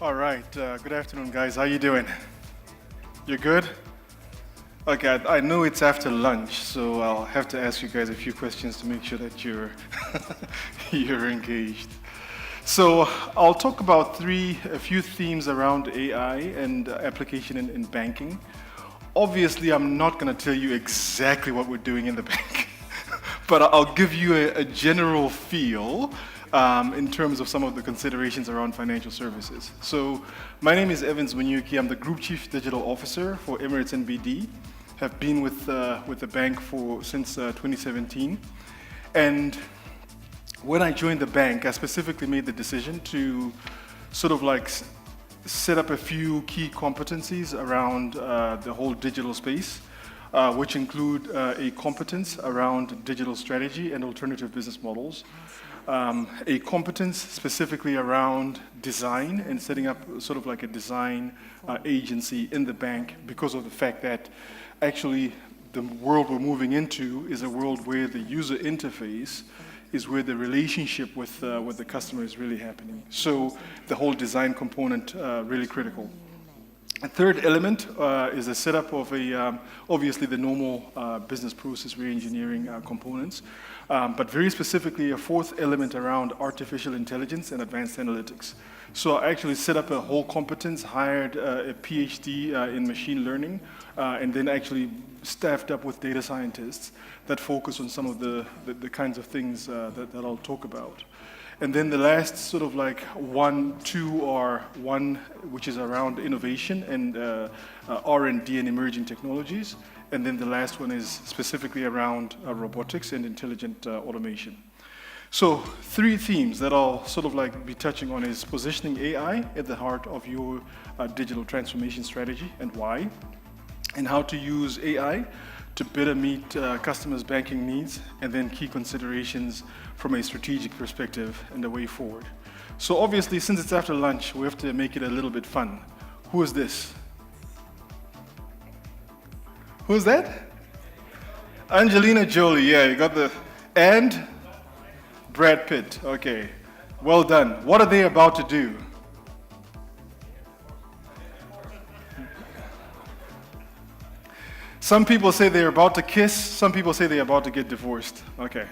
All right. Good afternoon, guys. How you doing? You good? Okay. I know it's after lunch, so I'll have to ask you guys a few questions to make sure that you're you're engaged. So I'll talk about a few themes around AI and application in banking. Obviously, I'm not going to tell you exactly what we're doing in the bank, but I'll give you a general feel in terms of some of the considerations around financial services. So my name is Munyuki. I'm the Group Chief Digital Officer for Emirates NBD. Have been with the bank since 2017. And when I joined the bank, I specifically made the decision to sort of like set up a few key competencies around the whole digital space, which include a competence around digital strategy and alternative business models, a competence specifically around design and setting up sort of like a design agency in the bank, because of the fact that actually the world we're moving into is a world where the user interface is where the relationship with the customer is really happening. So the whole design component really critical. A third element is a setup of obviously the normal business process re-engineering components, but very specifically a fourth element around artificial intelligence and advanced analytics. So I actually set up a whole competence, hired a PhD in machine learning, and then actually staffed up with data scientists that focus on some of the kinds of things that I'll talk about. And then the last sort of like one, which is around innovation and R&D and emerging technologies. And then the last one is specifically around robotics and intelligent automation. So three themes that I'll sort of like be touching on is positioning AI at the heart of your digital transformation strategy and why, and how to use AI to better meet customers' banking needs, and then key considerations from a strategic perspective and the way forward. So obviously, since it's after lunch, we have to make it a little bit fun. Who is this? Who's that? Angelina Jolie, yeah, you got and Brad Pitt, okay. Well done. What are they about to do? Some people say they're about to kiss, some people say they're about to get divorced. Okay,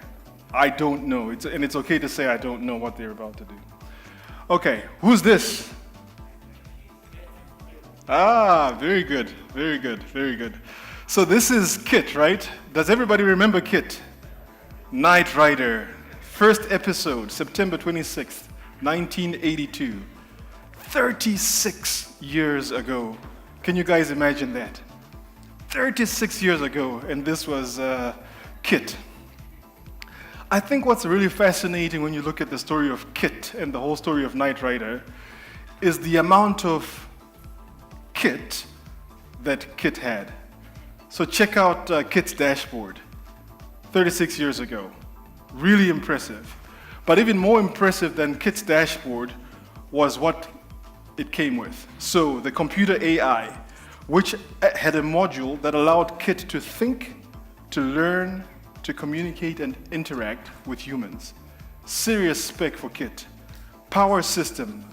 I don't know, and it's okay to say I don't know what they're about to do. Okay, who's this? Ah, very good, very good, very good. So this is Kit, right? Does everybody remember Kit? Knight Rider, first episode, September 26th, 1982. 36 years ago. Can you guys imagine that? 36 years ago, and this was Kit. I think what's really fascinating when you look at the story of Kit and the whole story of Knight Rider is the amount of kit that Kit had. So check out Kit's dashboard, 36 years ago. Really impressive. But even more impressive than Kit's dashboard was what it came with. So the computer AI, which had a module that allowed Kit to think, to learn, to communicate and interact with humans. Serious spec for Kit. Power system,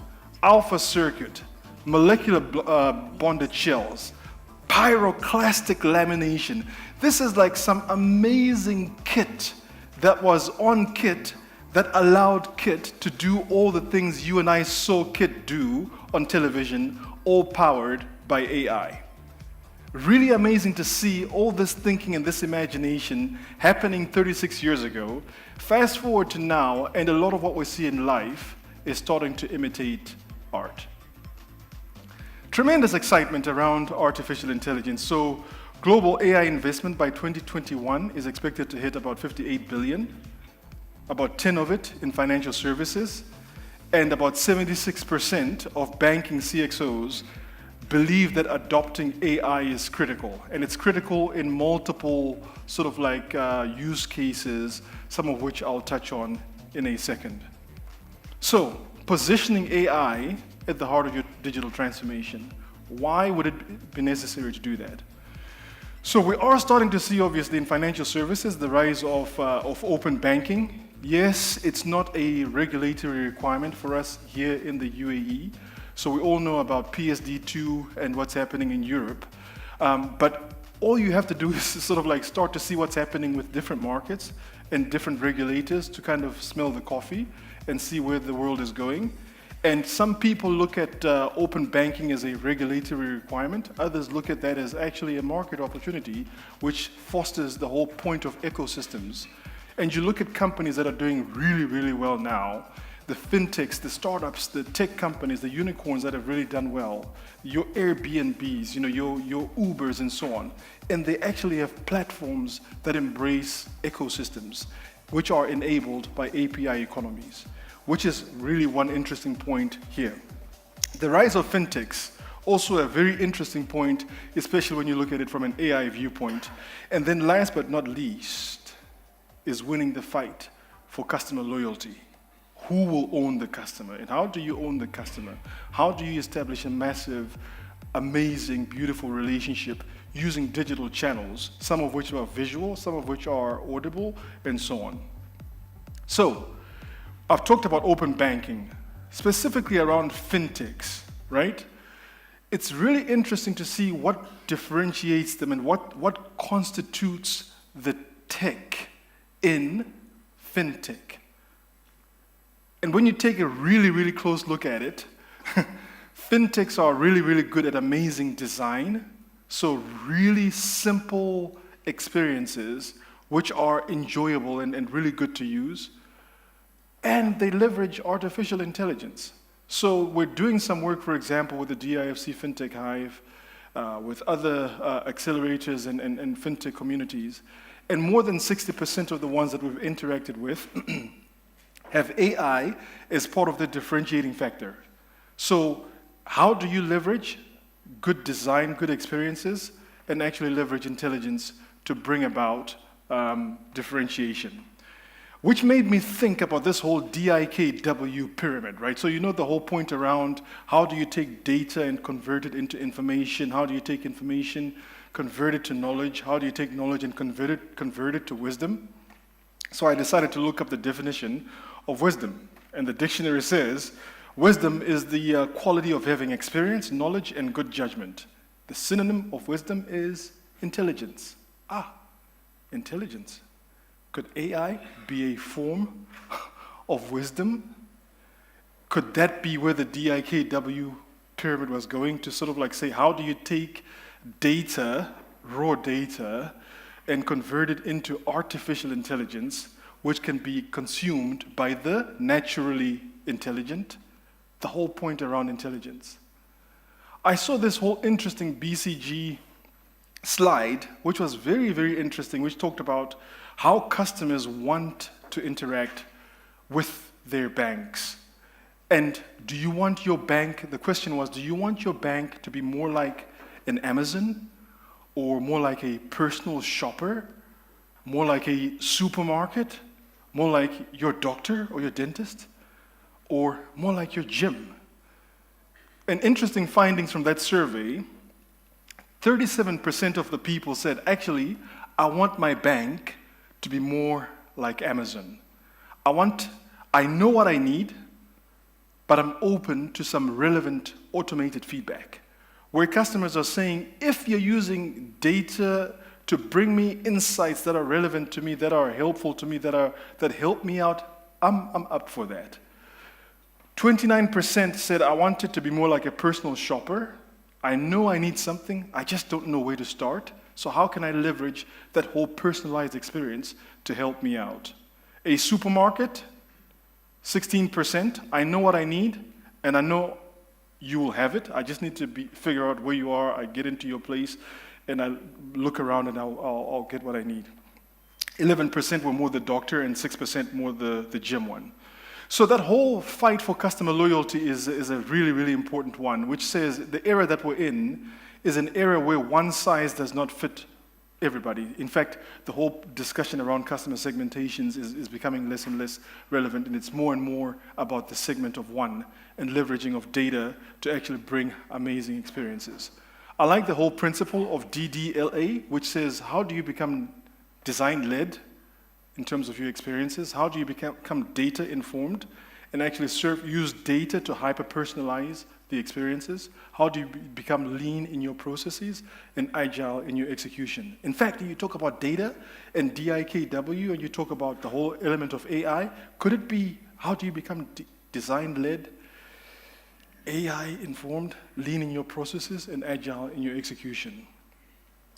alpha circuit, molecular bonded shells, pyroclastic lamination. This is like some amazing kit that was on Kit that allowed Kit to do all the things you and I saw Kit do on television, all powered by AI. Really amazing to see all this thinking and this imagination happening 36 years ago. Fast forward to now, and a lot of what we see in life is starting to imitate art. Tremendous excitement around artificial intelligence. So global AI investment by 2021 is expected to hit about 58 billion, about 10 of it in financial services, and about 76% of banking CXOs believe that adopting AI is critical, and it's critical in multiple sort of like use cases, some of which I'll touch on in a second. So, positioning AI at the heart of your digital transformation. Why would it be necessary to do that? So we are starting to see, obviously, in financial services, the rise of open banking. Yes, it's not a regulatory requirement for us here in the UAE, So we all know about PSD2 and what's happening in Europe. But all you have to do is sort of like start to see what's happening with different markets and different regulators to kind of smell the coffee and see where the world is going. And some people look at open banking as a regulatory requirement. Others look at that as actually a market opportunity, which fosters the whole point of ecosystems. And you look at companies that are doing really, really well now, the fintechs, the startups, the tech companies, the unicorns that have really done well, your Airbnbs, your Ubers and so on. And they actually have platforms that embrace ecosystems, which are enabled by API economies, which is really one interesting point here. The rise of fintechs, also a very interesting point, especially when you look at it from an AI viewpoint. And then last but not least, is winning the fight for customer loyalty. Who will own the customer? And how do you own the customer? How do you establish a massive, amazing, beautiful relationship using digital channels, some of which are visual, some of which are audible, and so on. So, I've talked about open banking, specifically around fintechs, right? It's really interesting to see what differentiates them and what constitutes the tech in fintech. And when you take a really, really close look at it, fintechs are really, really good at amazing design, so really simple experiences which are enjoyable and really good to use. And they leverage artificial intelligence. So we're doing some work, for example, with the DIFC FinTech Hive, with other accelerators and fintech communities. And more than 60% of the ones that we've interacted with have AI as part of the differentiating factor. So how do you leverage good design, good experiences, and actually leverage intelligence to bring about differentiation? Which made me think about this whole DIKW pyramid, right? So you know the whole point around how do you take data and convert it into information? How do you take information, convert it to knowledge? How do you take knowledge and convert it to wisdom? So I decided to look up the definition of wisdom. And the dictionary says, wisdom is the quality of having experience, knowledge, and good judgment. The synonym of wisdom is intelligence. Intelligence. Could AI be a form of wisdom? Could that be where the DIKW pyramid was going, to sort of like say, how do you take data, raw data, and convert it into artificial intelligence, which can be consumed by the naturally intelligent? The whole point around intelligence. I saw this whole interesting BCG slide, which was very, very interesting, which talked about how customers want to interact with their banks. And do you want your bank, the question was, do you want your bank to be more like an Amazon, or more like a personal shopper, more like a supermarket, more like your doctor or your dentist, or more like your gym? And interesting findings from that survey, 37% of the people said, actually, I want my bank to be more like Amazon. I know what I need, but I'm open to some relevant automated feedback. Where customers are saying, if you're using data to bring me insights that are relevant to me, that are helpful to me, that help me out, I'm up for that. 29% said, I want it to be more like a personal shopper. I know I need something, I just don't know where to start. So how can I leverage that whole personalized experience to help me out? A supermarket, 16%, I know what I need, and I know you will have it. I just need to figure out where you are. I get into your place, and I look around, and I'll get what I need. 11% were more the doctor, and 6% more the gym one. So that whole fight for customer loyalty is a really, really important one, which says the era that we're in is an era where one size does not fit everybody. In fact, the whole discussion around customer segmentations is becoming less and less relevant, and it's more and more about the segment of one and leveraging of data to actually bring amazing experiences. I like the whole principle of DDLA, which says, how do you become design-led in terms of your experiences? How do you become data-informed? and actually use data to hyper-personalize the experiences? How do you become lean in your processes and agile in your execution? In fact, you talk about data and DIKW, and you talk about the whole element of AI. Could it be, how do you become design-led, AI-informed, lean in your processes, and agile in your execution?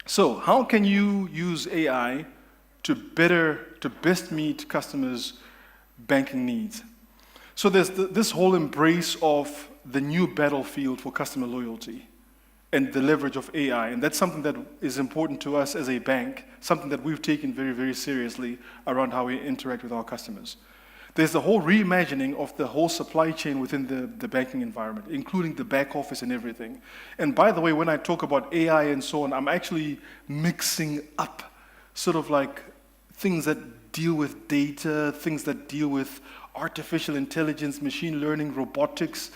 So how can you use AI to best meet customers' banking needs? So there's this whole embrace of the new battlefield for customer loyalty and the leverage of AI, and that's something that is important to us as a bank, something that we've taken very, very seriously around how we interact with our customers. There's the whole reimagining of the whole supply chain within the banking environment, including the back office and everything. And by the way, when I talk about AI and so on, I'm actually mixing up sort of like things that deal with data, things that deal with artificial intelligence, machine learning, robotics,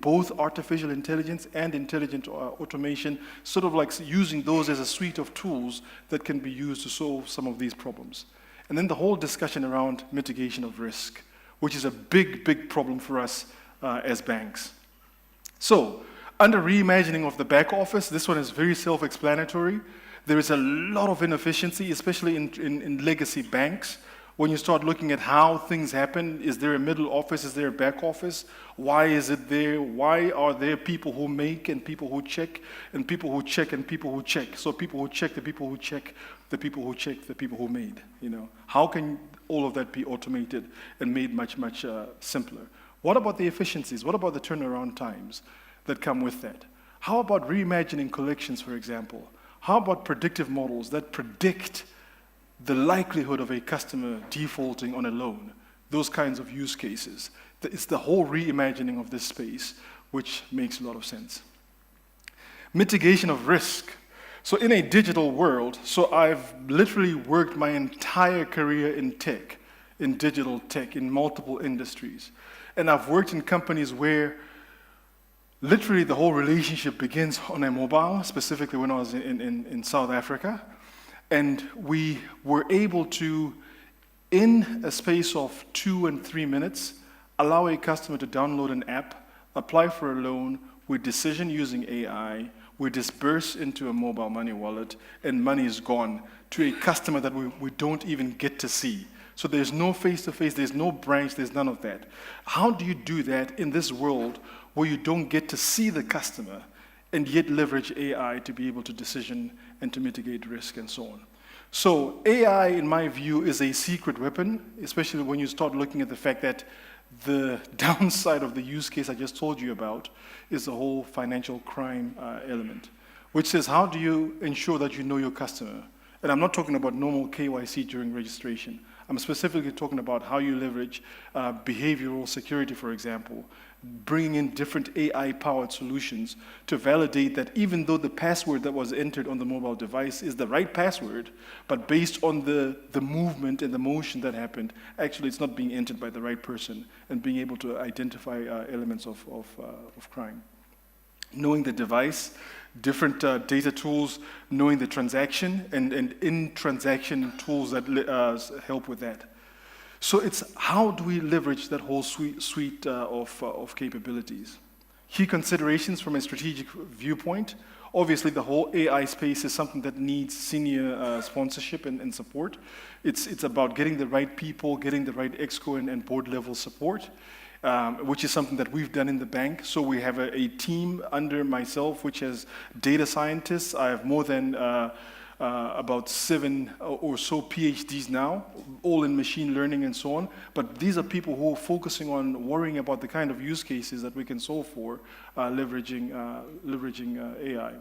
both artificial intelligence and intelligent automation, sort of like using those as a suite of tools that can be used to solve some of these problems. And then the whole discussion around mitigation of risk, which is a big, big problem for us as banks. So, under reimagining of the back office, this one is very self-explanatory. There is a lot of inefficiency, especially in legacy banks. When you start looking at how things happen, is there a middle office, is there a back office? Why is it there? Why are there people who make and people who check, and people who check and people who check? So people who check, the people who check, the people who check, the people who made, you know? How can all of that be automated and made much, much simpler? What about the efficiencies? What about the turnaround times that come with that? How about reimagining collections, for example? How about predictive models that predict the likelihood of a customer defaulting on a loan? Those kinds of use cases. It's the whole reimagining of this space, which makes a lot of sense. Mitigation of risk. So in a digital world, so I've literally worked my entire career in tech, in digital tech, in multiple industries. And I've worked in companies where literally the whole relationship begins on a mobile, specifically when I was in South Africa. And we were able to, in a space of 2 and 3 minutes, allow a customer to download an app, apply for a loan, we decision using AI, we disperse into a mobile money wallet, and money is gone to a customer that we don't even get to see. So there's no face-to-face, there's no branch, there's none of that. How do you do that in this world where you don't get to see the customer and yet leverage AI to be able to decision and to mitigate risk and so on? So AI, in my view, is a secret weapon, especially when you start looking at the fact that the downside of the use case I just told you about is the whole financial crime element, which says, how do you ensure that you know your customer? And I'm not talking about normal KYC during registration. I'm specifically talking about how you leverage behavioral security, for example, bringing in different AI-powered solutions to validate that even though the password that was entered on the mobile device is the right password, but based on the movement and the motion that happened, actually it's not being entered by the right person, and being able to identify elements of crime. Knowing the device, different data tools, knowing the transaction, and in-transaction tools that help with that. So it's how do we leverage that whole suite of capabilities? Key considerations from a strategic viewpoint. Obviously, the whole AI space is something that needs senior sponsorship and support. It's about getting the right people, getting the right exco and board level support, which is something that we've done in the bank. So we have a team under myself, which has data scientists. I have more than about 7 or so PhDs now, all in machine learning and so on. But these are people who are focusing on worrying about the kind of use cases that we can solve for leveraging AI.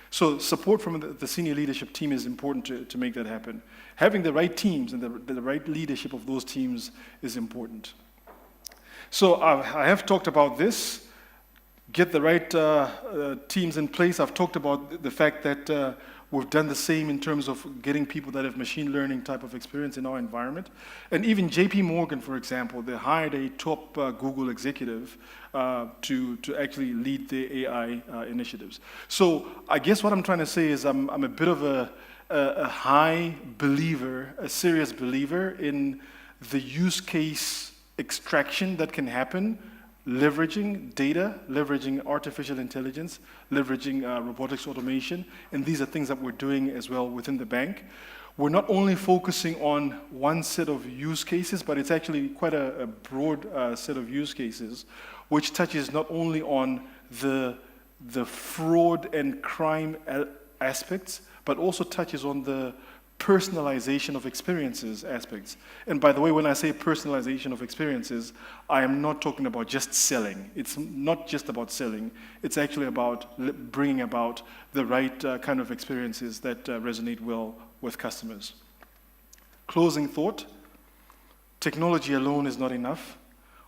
So support from the senior leadership team is important to make that happen. Having the right teams and the right leadership of those teams is important. So I have talked about this. Get the right teams in place. I've talked about the fact that we've done the same in terms of getting people that have machine learning type of experience in our environment. And even JP Morgan, for example, they hired a top Google executive to actually lead the AI initiatives. So I guess what I'm trying to say is I'm a bit of a high believer, a serious believer in the use case extraction that can happen, leveraging data, leveraging artificial intelligence, leveraging robotics automation, and these are things that we're doing as well within the bank. We're not only focusing on one set of use cases, but it's actually quite a broad set of use cases, which touches not only on the fraud and crime aspects, but also touches on the personalization of experiences aspects. And by the way, when I say personalization of experiences, I am not talking about just selling. It's not just about selling. It's actually about bringing about the right kind of experiences that resonate well with customers. Closing thought, technology alone is not enough.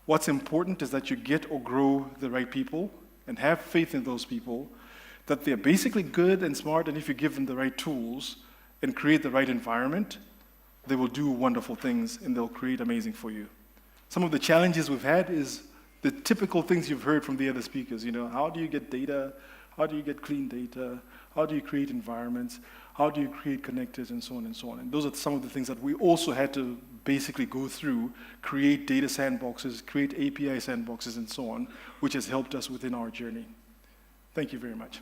What's important is that you get or grow the right people and have faith in those people, that they're basically good and smart, and if you give them the right tools and create the right environment, they will do wonderful things and they'll create amazing for you. Some of the challenges we've had is the typical things you've heard from the other speakers. How do you get data? How do you get clean data? How do you create environments? How do you create connectors, and so on and so on? And those are some of the things that we also had to basically go through, create data sandboxes, create API sandboxes, and so on, which has helped us within our journey. Thank you very much.